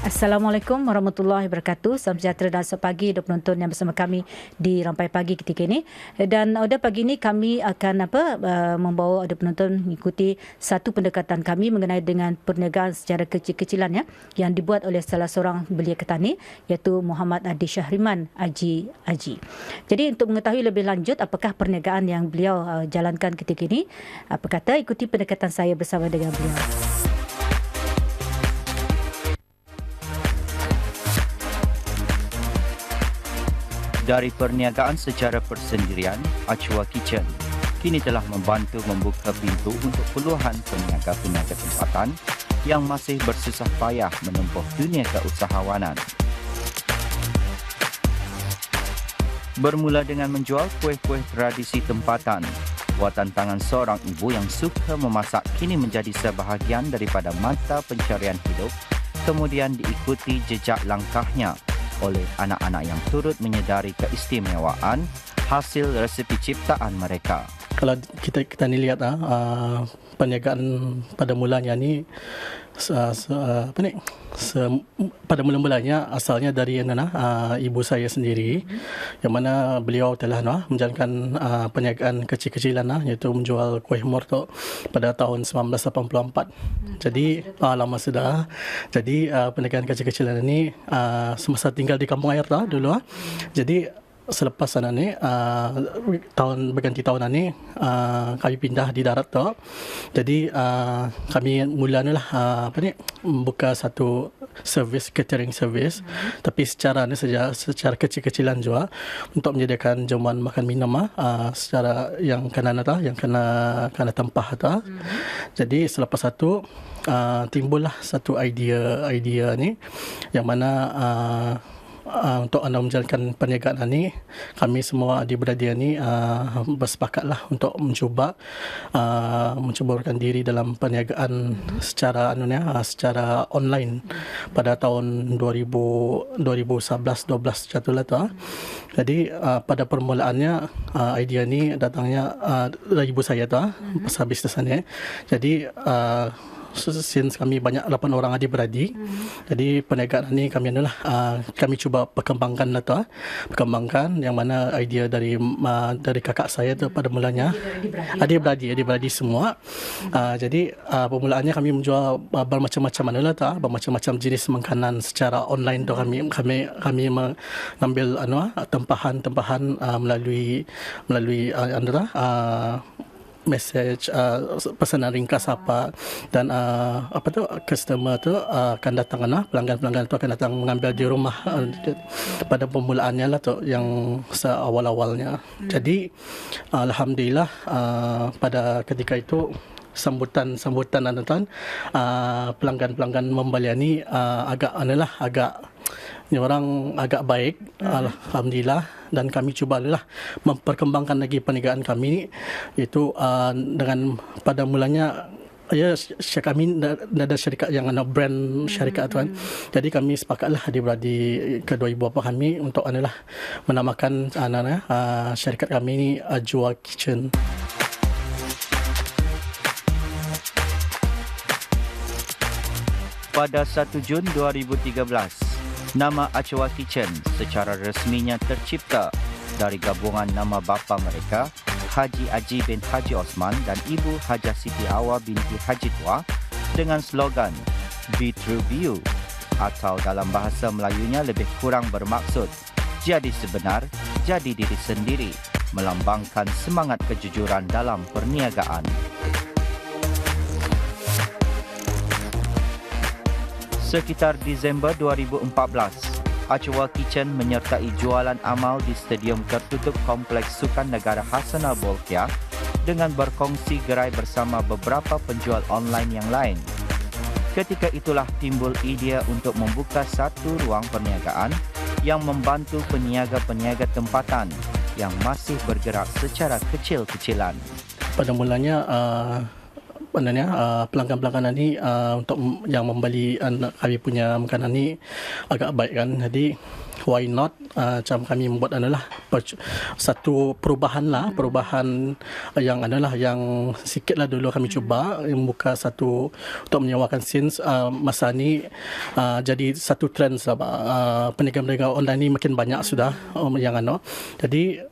Assalamualaikum warahmatullahi wabarakatuh. Salam sejahtera dan selamat pagi untuk penonton yang bersama kami di Rampai Pagi ketika ini. Dan pada pagi ini kami akan membawa penonton mengikuti satu pendekatan kami mengenai dengan perniagaan secara kecil-kecilan yang dibuat oleh salah seorang belia Ketani iaitu Muhammad Adi Syahriman Haji. Jadi untuk mengetahui lebih lanjut apakah perniagaan yang beliau jalankan ketika ini, apa kata ikuti pendekatan saya bersama dengan beliau. Dari perniagaan secara persendirian, Achwa Kitchen kini telah membantu membuka pintu untuk puluhan peniaga-peniaga tempatan yang masih bersusah payah menempuh dunia keusahawanan. Bermula dengan menjual kuih-kuih tradisi tempatan, buatan tangan seorang ibu yang suka memasak kini menjadi sebahagian daripada mata pencarian hidup, kemudian diikuti jejak langkahnya oleh anak-anak yang turut menyedari keistimewaan hasil resepi ciptaan mereka. Kalau kita ni lihat perniagaan pada mulanya ni pada mula-mulanya asalnya dari ibu saya sendiri, yang mana beliau telah menjalankan perniagaan kecil-kecilan iaitu menjual kuih mortok pada tahun 1984. Jadi lama sudah. Jadi perniagaan kecil-kecilan ini semasa tinggal di kampung air dulu. Jadi selepas sana ni tahun berganti tahun ni kami pindah di darat tu. Jadi kami mulalah membuka satu servis, catering service, tapi secara kecil-kecilan juga untuk menyediakan jamuan makan minum secara yang kena tempah tu. Jadi selepas itu timbullah satu idea ni yang mana untuk anda menjalankan perniagaan ini, kami semua adik-beradik ini bersepakatlah untuk mencubakan diri dalam perniagaan secara online pada tahun 2011-12 jatuhlah tu. Jadi pada permulaannya idea ini datangnya dari ibu saya tu pasal bisnes ni. Jadi since kami banyak 8 orang adik-beradik, jadi perniagaan ni kami cuba perkembangkan yang mana idea dari kakak saya tu pada mulanya adik-beradik semua. Jadi permulaannya kami menjual bermacam-macam jenis makanan secara online tu. Kami mengambil tempahan melalui message, pesanan ringkas dan customer tu akan datang pelanggan tu akan datang mengambil di rumah pada permulaannya lah tu yang seawal-awalnya. Jadi alhamdulillah pada ketika itu sambutan pelanggan membeli ni agak baik, alhamdulillah, dan kami cubalah memperkembangkan lagi perniagaan kami itu dengan pada mulanya kami ada syarikat yang brand syarikat tu kan. Jadi kami sepakatlah adik-beradik kedua ibu bapa kami untuk menamakan syarikat kami ni Achwa Kitchen. Pada 1 Jun 2013, nama Achwa Kitchen secara resminya tercipta dari gabungan nama bapa mereka, Haji Aji bin Haji Osman dan ibu Hajah Siti Hawa binti Haji Tua, dengan slogan Be True Be You, atau dalam bahasa Melayunya lebih kurang bermaksud jadi sebenar, jadi diri sendiri, melambangkan semangat kejujuran dalam perniagaan. Sekitar Disember 2014, Achwa Kitchen menyertai jualan amal di Stadium Tertutup Kompleks Sukan Negara Hassanal Bolkiah dengan berkongsi gerai bersama beberapa penjual online yang lain. Ketika itulah timbul idea untuk membuka satu ruang perniagaan yang membantu peniaga-peniaga tempatan yang masih bergerak secara kecil-kecilan. Pada mulanya pelanggan-pelanggan ni untuk yang membeli kami punya makanan ni agak baik kan. Jadi why not macam kami membuat satu perubahan yang yang sikit lah dulu kami cuba membuka satu untuk menyewakan scenes masa ni jadi satu trend peniaga-peniaga online ni makin banyak sudah jadi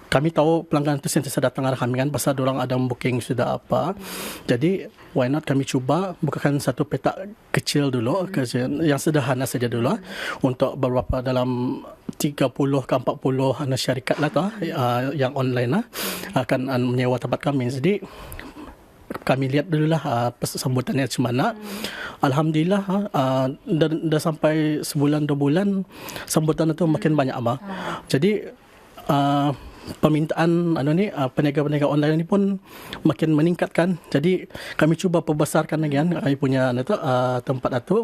kami tahu pelanggan itu sentiasa datang arah kami kan pasal diorang ada booking sudah apa. Jadi why not kami cuba bukakan satu petak kecil dulu yang sederhana saja dulu untuk beberapa dalam 30 ke 40 syarikat lah yang online akan menyewa tempat kami. Jadi kami lihat dululah sambutannya macam mana. Alhamdulillah dah sampai sebulan 2 bulan sambutan itu makin banyak Jadi permintaan peniaga-peniaga online ni pun makin meningkatkan. Jadi kami cuba perbesarkan lagi kami punya tempat itu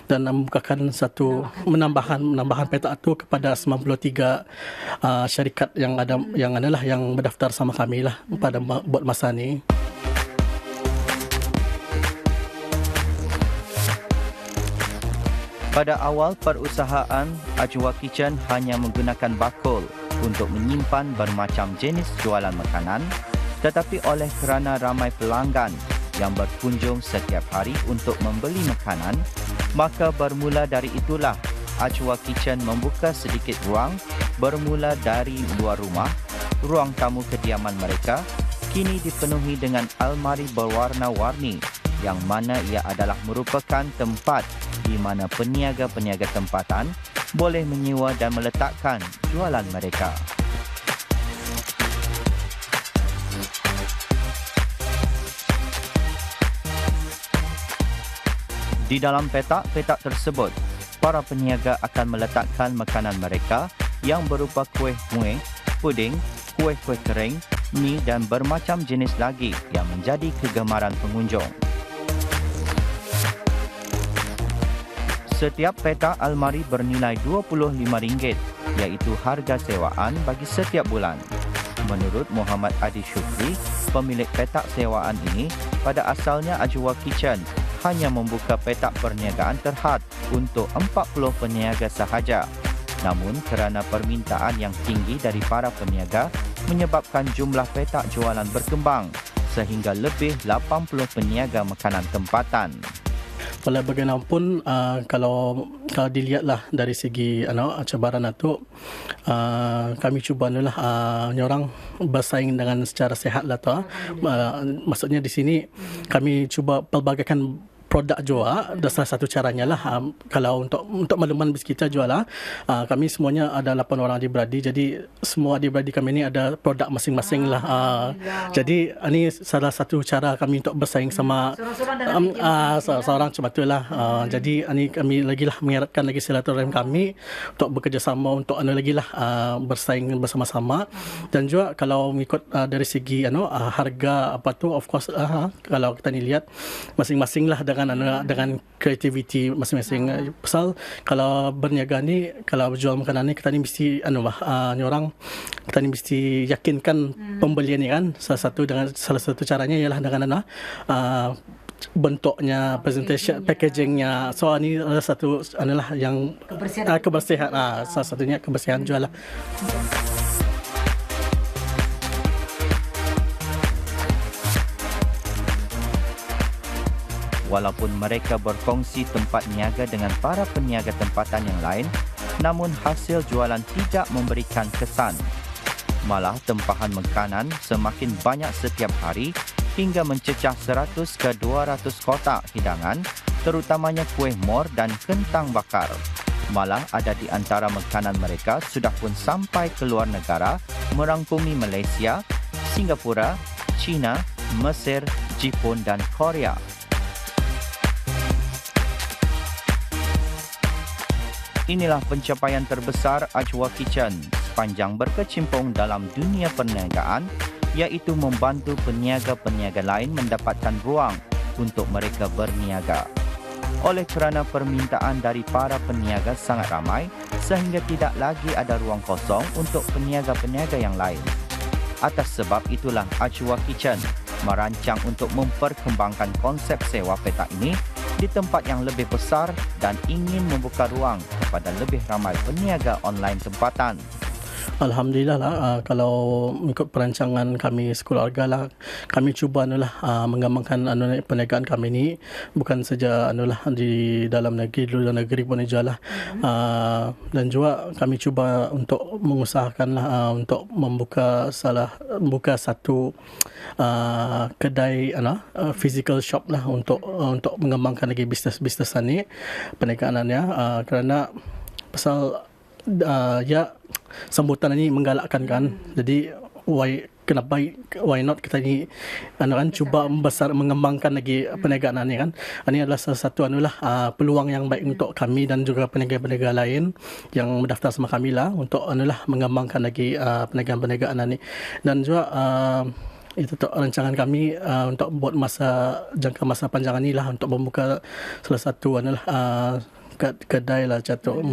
dan membukakan menambahkan petak itu kepada 93 syarikat yang berdaftar sama kami lah pada buat masa ni. Pada awal perusahaan, Ajwa Kitchen hanya menggunakan bakul untuk menyimpan bermacam jenis jualan makanan, tetapi oleh kerana ramai pelanggan yang berkunjung setiap hari untuk membeli makanan, maka bermula dari itulah Ajwa Kitchen membuka sedikit ruang bermula dari luar rumah. Ruang tamu kediaman mereka kini dipenuhi dengan almari berwarna-warni yang mana ia adalah merupakan tempat di mana peniaga-peniaga tempatan boleh menyewa dan meletakkan jualan mereka. Di dalam petak-petak tersebut, para peniaga akan meletakkan makanan mereka yang berupa kuih muih, puding, kuih-kuih kering, mi dan bermacam jenis lagi yang menjadi kegemaran pengunjung. Setiap petak almari bernilai RM25, iaitu harga sewaan bagi setiap bulan. Menurut Muhammad Adi Syukri, pemilik petak sewaan ini, pada asalnya Ajwa Kitchen hanya membuka petak perniagaan terhad untuk 40 peniaga sahaja. Namun kerana permintaan yang tinggi dari para peniaga menyebabkan jumlah petak jualan berkembang sehingga lebih 80 peniaga makanan tempatan. Walau bagaimanapun kalau dilihatlah dari segi cabaran itu kami cuba orang bersaing dengan secara sihat lah maksudnya di sini kami cuba pelbagaikan produk jual dan salah satu caranya lah kalau untuk makluman bis kita jual kami semuanya ada 8 orang adik-beradik, jadi semua adik-beradik kami ni ada produk masing-masing lah jadi ini salah satu cara kami untuk bersaing sama seorang macam tu lah jadi ini kami lagi lah mengeratkan lagi silaturahim kami untuk bekerjasama untuk lagi lah bersaing bersama-sama dan juga kalau mengikut dari segi harga apa tu of course kalau kita ni lihat masing-masing lah dengan kreativiti masing-masing. Pasal kalau berniaga ni, kalau jual makanan ni kita ni mesti kita ni mesti yakinkan pembelian ni kan. Salah satu caranya ialah dengan bentuknya, presentation, packagingnya. So ini adalah satu yang kebersihan. Salah satunya kebersihan jual lah. Walaupun mereka berkongsi tempat niaga dengan para peniaga tempatan yang lain, namun hasil jualan tidak memberikan kesan. Malah tempahan makanan semakin banyak setiap hari hingga mencecah 100 ke 200 kotak hidangan, terutamanya kuih mor dan kentang bakar. Malah ada di antara makanan mereka sudah pun sampai ke luar negara, merangkumi Malaysia, Singapura, China, Mesir, Jepun dan Korea. Inilah pencapaian terbesar Ajwa Kitchen sepanjang berkecimpung dalam dunia perniagaan, iaitu membantu peniaga-peniaga lain mendapatkan ruang untuk mereka berniaga. Oleh kerana permintaan dari para peniaga sangat ramai, sehingga tidak lagi ada ruang kosong untuk peniaga-peniaga yang lain. Atas sebab itulah Ajwa Kitchen merancang untuk memperkembangkan konsep sewa petak ini di tempat yang lebih besar dan ingin membuka ruang kepada lebih ramai peniaga online tempatan. Alhamdulillah lah, kalau ikut perancangan kami sekeluarga lah, kami cuba mengembangkan perniagaan kami ni bukan saja di dalam negeri, di luar negeri pun juga lah. Dan juga kami cuba untuk mengusahakan untuk membuka satu kedai physical shop lah untuk mengembangkan lagi bisnes ni perniagaannya, kerana pasal sambutan ini menggalakkan kan. Jadi why not kita ni cuba mengembangkan lagi perniagaan ni kan. Ini adalah salah satu peluang yang baik untuk kami dan juga peniaga-peniaga lain yang mendaftar sama kami lah untuk mengembangkan lagi perniagaan ni. Dan juga itu rancangan kami untuk buat jangka masa panjang ni lah untuk membuka salah satu kedai lah jatuh.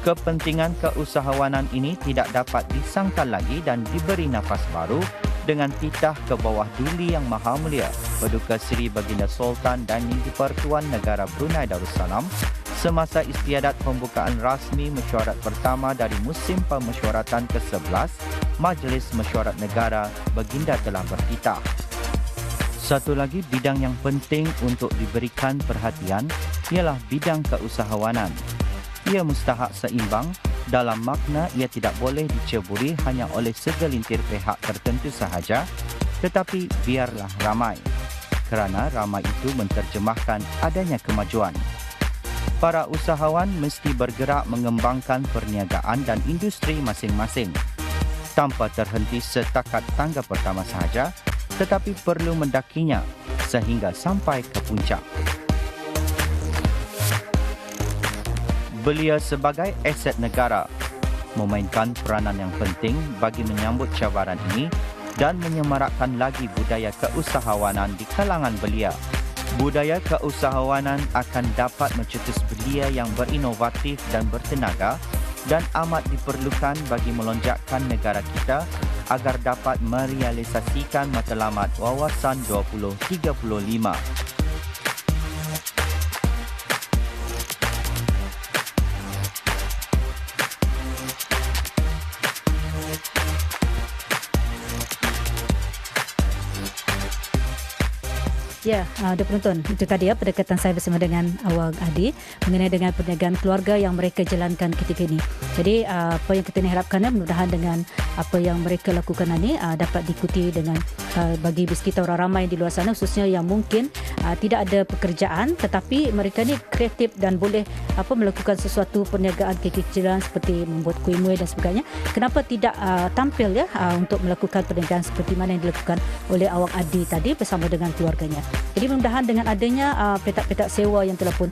Kepentingan keusahawanan ini tidak dapat disangkal lagi dan diberi nafas baru dengan titah ke bawah Duli Yang Maha Mulia Paduka Seri Baginda Sultan dan Yang di-Pertuan Negara Brunei Darussalam semasa istiadat pembukaan rasmi mesyuarat pertama dari musim pemesyuaratan ke-11 Majlis Mesyuarat Negara Baginda telah bertitah. Satu lagi bidang yang penting untuk diberikan perhatian ialah bidang keusahawanan. Ia mustahak seimbang dalam makna ia tidak boleh diceburi hanya oleh segelintir pihak tertentu sahaja, tetapi biarlah ramai. Kerana ramai itu menterjemahkan adanya kemajuan. Para usahawan mesti bergerak mengembangkan perniagaan dan industri masing-masing tanpa terhenti setakat tangga pertama sahaja, tetapi perlu mendakinya sehingga sampai ke puncak. Belia sebagai aset negara memainkan peranan yang penting bagi menyambut cabaran ini dan menyemarakkan lagi budaya keusahawanan di kalangan belia. Budaya keusahawanan akan dapat mencetus belia yang berinovatif dan bertenaga dan amat diperlukan bagi melonjakkan negara kita agar dapat merealisasikan matlamat Wawasan 2035. Ya, ada penonton. Itu tadi pendekatan saya bersama dengan Awang Adi mengenai dengan perniagaan keluarga yang mereka jalankan ketika ini. Jadi apa yang kita harapkan mudah-mudahan dengan apa yang mereka lakukan ini dapat diikuti dengan bagi kita orang ramai di luar sana, khususnya yang mungkin tidak ada pekerjaan tetapi mereka ni kreatif dan boleh melakukan sesuatu perniagaan kecil-kecilan seperti membuat kuih-muih dan sebagainya. Kenapa tidak tampil untuk melakukan perniagaan seperti mana yang dilakukan oleh Awang Adi tadi bersama dengan keluarganya. Jadi mudah-mudahan dengan adanya petak-petak sewa yang telah pun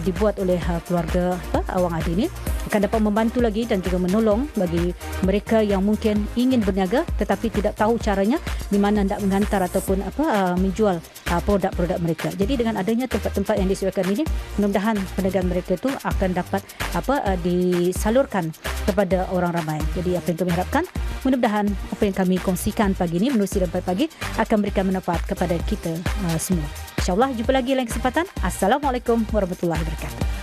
dibuat oleh keluarga Awang Adi ini akan dapat membantu lagi dan juga menolong bagi mereka yang mungkin ingin berniaga tetapi tidak tahu caranya di mana hendak menghantar ataupun menjual produk-produk mereka. Jadi dengan adanya tempat-tempat yang disediakan ini, mudah-mudahan perniagaan mereka itu akan dapat disalurkan kepada orang ramai. Jadi apa yang kami harapkan, mudah-mudahan apa yang kami kongsikan pagi ini menerusi sampai pagi akan memberikan manfaat kepada kita semua. InsyaAllah jumpa lagi lain kesempatan. Assalamualaikum warahmatullahi wabarakatuh.